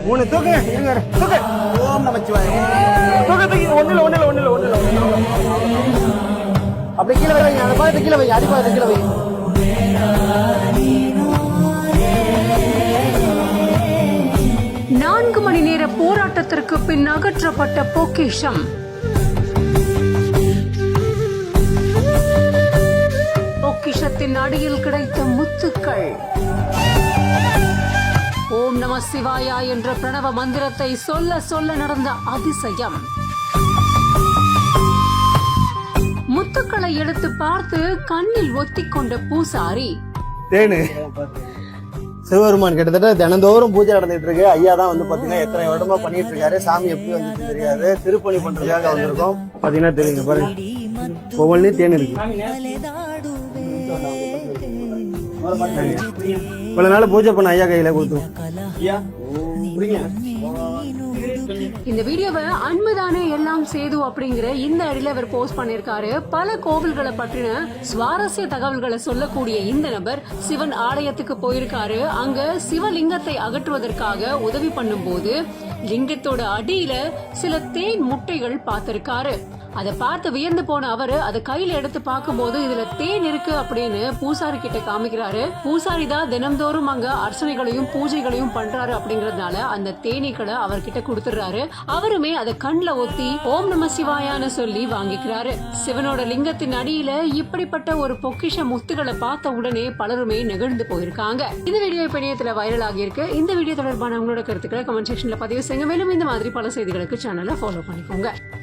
மூணு தூக்குங்க, இருங்க தூக்கு. ஓம் நமச்சிவாய. தூக்கு தூக்கி ஒண்ணுல. அப்படி கீழே வைங்க, அந்த பாயத்தை கீழே வைங்க, அடிப்பாயத்தை கீழே வைங்க. நான்கு மணி நேர போராட்டத்திற்கு பின் அகற்றப்பட்ட பொக்கிஷம். பொக்கிஷத்தின் அடியில் கிடைத்த முத்துக்கள். ஓம் நம சிவாயா என்ற பிரணவ மந்திரத்தை சொல்ல சொல்ல நடந்த அதிசயம். முத்துக்களை எடுத்து பார்த்து கண்ணில் ஒத்திக்கொண்ட பூசாரி. தேனு சிவபெருமான் கிட்டத்தட்ட தினந்தோறும் பூஜை நடந்துட்டு இருக்கு. ஐயா தான் வந்து பாத்தீங்கன்னா எத்தனை வருடமா பண்ணிட்டு இருக்காரு. சாமி எப்படி வந்துட்டு தெரியாது. திருப்பணி பண்றதுக்காக வந்திருக்கோம். பாத்தீங்கன்னா தெரியுங்க பாருங்க, ஒவ்வொன்றையும் தேன் இருக்கு. இவ்வளவு நாள் பூஜை பண்ண ஐயா கையில கொடுத்தோம். இந்த வீடியோவை அன்புதானே எல்லாம் சேது அப்படிங்கிற இந்த அடியில அவர் போஸ்ட் பண்ணிருக்காரு. பல கோவில்களை பற்றின சுவாரஸ்ய தகவல்களை சொல்லக்கூடிய இந்த நபர் சிவன் ஆலயத்துக்கு போயிருக்காரு. அங்க சிவலிங்கத்தை அகற்றுவதற்காக உதவி பண்ணும் போது லிங்கத்தோட அடியில சில தேன் முட்டைகள் பார்த்திருக்காரு. அதை பார்த்து வியந்து போன அவரு அதை கையில எடுத்து பார்க்கும் போது இதுல தேன் இருக்கு அப்படின்னு பூசாரி கிட்ட காமிக்கிறாரு. பூசாரி தான் தினம்தோறும் அங்க அர்ச்சனைகளையும் பூஜைகளையும் பண்றாரு அப்படிங்கறதுனால அந்த தேனீக்களை அவர்கிட்ட கொடுத்துறாரு. அவருமே அதை கண்ணுல ஒத்தி ஓம் நம சிவாயான்னு சொல்லி வாங்கிக்கிறாரு. சிவனோட லிங்கத்தின் அடியில இப்படிப்பட்ட ஒரு பொக்கிஷ முத்துகளை பார்த்த உடனே பலருமே நெகிழ்ந்து போயிருக்காங்க. இந்த வீடியோ இப்ப இணையத்துல வைரல் ஆகியிருக்கு. இந்த வீடியோ தொடர்பான உங்களோட கருத்துக்களை கமெண்ட் செக்ஷன்ல பதிவு செய்யுங்க. மேலும் இந்த மாதிரி பல செய்திகளுக்கு சேனலை ஃபாலோ பண்ணிக்கோங்க.